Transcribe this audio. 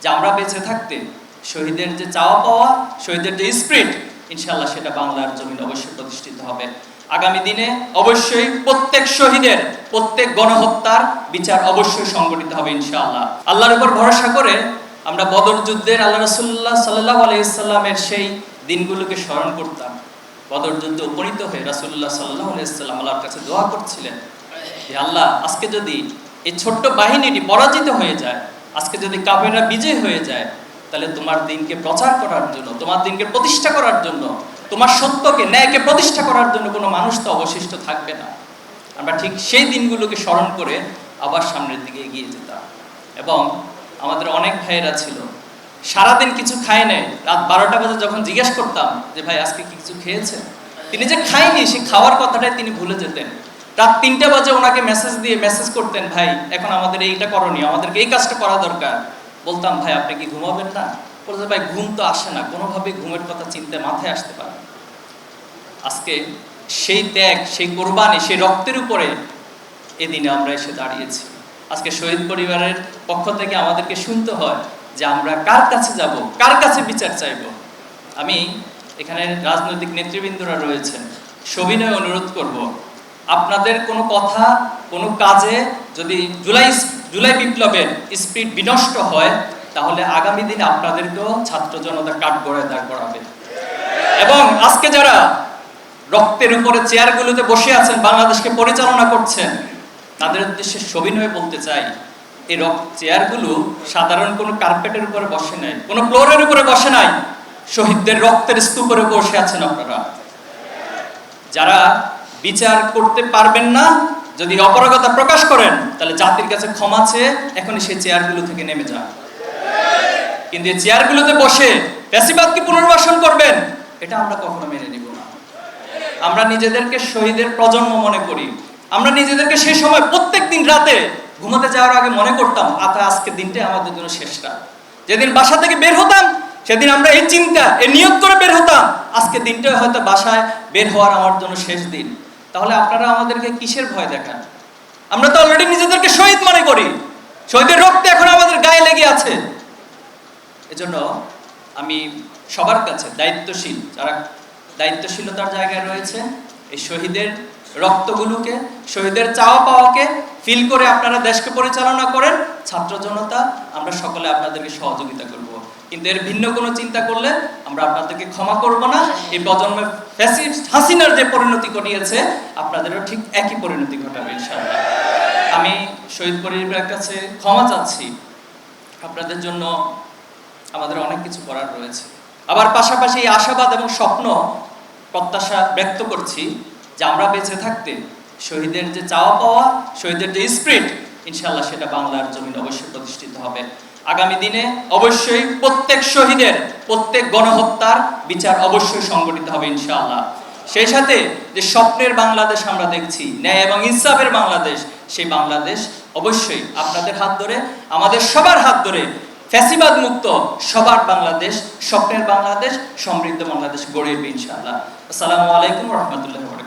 যে আমরা বেঁচে থাকতে শহীদের যে চাওয়া পাওয়া, শহীদের যে স্পিরিট, ইনশাআল্লাহ সেটা বাংলার জমিন অবশ্যই প্রতিষ্ঠিত হবে। আগামী দিনে অবশ্যই প্রত্যেক শহীদের, প্রত্যেক গণহত্যার বিচার অবশ্যই সংগঠিত হবে ইনশাআল্লাহ। আল্লাহর উপর ভরসা করে আমরা বদর যুদ্ধের আল্লাহ রাসূলুল্লাহ সাল্লাল্লাহু আলাইহি ওয়াসাল্লামের সেই দিনগুলোকে স্মরণ করতাম। বদর যুদ্ধে উপনীত হয়ে রাসূলুল্লাহ সাল্লাল্লাহু আলাইহি ওয়াসাল্লাম আল্লাহর কাছে দোয়া করছিলেন যে আল্লাহ, আজকে যদি এই ছোট্ট বাহিনীটি পরাজিত হয়ে যায়, আজকে যদি কাফেররা বিজয় হয়ে যায়, তাহলে তোমার দিনকে প্রচার করার জন্য, তোমার দিনকে প্রতিষ্ঠা করার জন্য, তোমার সত্যকে, ন্যায়কে প্রতিষ্ঠা করার জন্য কোনো মানুষ তো অবশিষ্ট থাকবে না। আমরা ঠিক সেই দিনগুলোকে স্মরণ করে আবার সামনের দিকে এগিয়ে যেতাম। এবং আমাদের অনেক ভাইয়েরা ছিল সারাদিন কিছু খায় নাই, রাত 12টা বাজে যখন জিজ্ঞেস করতাম যে ভাই আজকে কি কিছু খেয়েছেন, তিনি যে খায়নি সেই খাওয়ার কথাটাই তিনি ভুলে যেতেন। রাত 3টা বাজে ওনাকে মেসেজ করতেন, ভাই এখন আমাদের এইটা করণীয়, আমাদেরকে এই কাজটা করা দরকার। বলতাম ভাই আপনি কি ঘুমাবেন না? বলতে ভাই ঘুম তো আসে না, কোনোভাবে ঘুমের কথা চিন্তা মাথায় আসতে পারে। আজকে সেই ত্যাগ, সেই কোরবানি, সেই রক্তের উপরে এদিনে আমরা এসে দাঁড়িয়েছি। আজকে শহীদ পরিবারের পক্ষ থেকে আমাদেরকে শুনতে হয় যে আমরা কার কাছে যাব, কার কাছে বিচার চাইব। আমি এখানে রাজনৈতিক নেতৃবৃন্দরা রয়েছেন, সবিনয় অনুরোধ করব, আপনাদের কোনো কথা, কোনো কাজে যদি জুলাই বিপ্লবের স্পিরিট বিনষ্ট হয়, তাহলে আগামী দিনে আপনাদেরকেও ছাত্র জনতা কাঠগড়ায় দাঁড় করাবে। এবং আজকে যারা রক্তের উপরে চেয়ারগুলোতে বসে আছেন, বাংলাদেশকে পরিচালনা করছেন, তাদের উদ্দেশ্যে সবিনয়ে বলতে চাই, এই চেয়ারগুলো সাধারণ কোনো কার্পেটের উপরে বসে নাই, কোনো ফ্লোরের উপরে বসে নাই, শহীদদের রক্তের স্তূপের উপরে বসে আছেন আপনারা। যারা বিচার করতে পারবেন না, যদি অপারগতা প্রকাশ করেন, তাহলে জাতির কাছে ক্ষমা চেয়ে এখনই সেই চেয়ারগুলো থেকে নেমে যান। কিন্তু এই চেয়ারগুলোতে বসে ফ্যাসিবাদকে পুনর্বাসন করবেন, এটা আমরা কখনো মেনে নিব না। আমরা নিজেদেরকে শহীদের প্রজন্ম মনে করি। আমরা নিজেদেরকে সেই সময় প্রত্যেক দিন রাতে ঘুমাতে যাওয়ার আগে মনে করতাম, আজকের দিনটাই আমাদের জন্য শেষ রাত। যেদিন বাসা থেকে বের হতাম, সেদিন আমরা এই চিন্তা, এই নিয়ত করে বের হতাম, আজকের দিনটাই হয়তো বাসায় বের হওয়ার আমার জন্য শেষ দিন। তাহলে আপনারা আমাদেরকে কিসের ভয় দেখান? আমরা তো অলরেডি নিজেদেরকে শহীদ মনে করি, শহীদের রক্তে এখন আমাদের গায়ে লেগে আছে। এজন্য আমি সবার কাছে দায়িত্বশীল, যারা দায়িত্বশীলতার জায়গায় রয়েছে, এই শহীদের রক্তগুলোকে, শহীদের চাওয়া পাওয়াকে ফিল করে আপনারা দেশকে পরিচালনা করেন। ছাত্র জনতা আমরা সকলে আপনাদেরকে সহযোগিতা করব, কিন্তু এর ভিন্ন কোনো চিন্তা করলে আমরা আপনাদেরকে ক্ষমা করব না। এই প্রজন্মের ফ্যাসিস্ট হাসিনার যে পরিণতি ঘটিয়েছে, আপনাদেরও ঠিক একই পরিণতি ঘটাবে ইনশাআল্লাহ। আমি শহীদ পরিবারের কাছে ক্ষমা চাচ্ছি। আপনাদের জন্য আমাদের অনেক কিছু করার রয়েছে। আবার পাশাপাশি আশাবাদ এবং স্বপ্ন, প্রত্যাশা ব্যক্ত করছি যে আমরা বেঁচে থাকতে শহীদের যে চাওয়া পাওয়া, শহীদের যে স্পিরিট, ইনশাআল্লাহ সেটা বাংলার জমিন অবশ্যই প্রতিষ্ঠিত হবে। আগামী দিনে অবশ্যই প্রত্যেক শহীদের, প্রত্যেক গণহত্যার বিচার অবশ্যই সংগঠিত হবে ইনশাআল্লাহ। সেই সাথে যে স্বপ্নের বাংলাদেশ আমরা দেখছি, ন্যায় এবং ইনসাফের বাংলাদেশ, সেই বাংলাদেশ অবশ্যই আপনাদের হাত ধরে, আমাদের সবার হাত ধরে ফ্যাসিবাদ মুক্ত সবার বাংলাদেশ, স্বপ্নের বাংলাদেশ, সমৃদ্ধ বাংলাদেশ গড়ে উঠবে ইনশাআল্লাহ। আসসালামু আলাইকুম ওয়া রাহমাতুল্লাহি ওয়া বারাকাতুহু।